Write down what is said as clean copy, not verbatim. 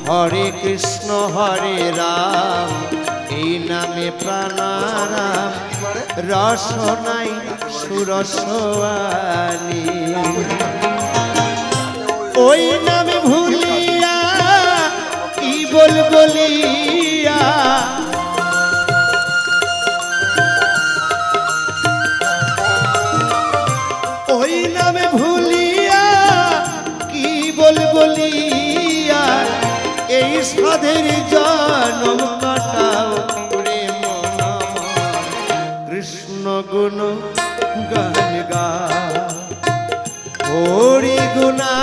হরে কৃষ্ণ হরে রাম এই নামে প্রাণারাম রসনাই সুরসওয়ানি ওই নামে ভুলিয়া কি বলিয়া ওই নামে ভুলিয়া কি বলিয়া এই সাধের জন্ম কাটাও রে মন কৃষ্ণ গুণ গান গা হরি গুণা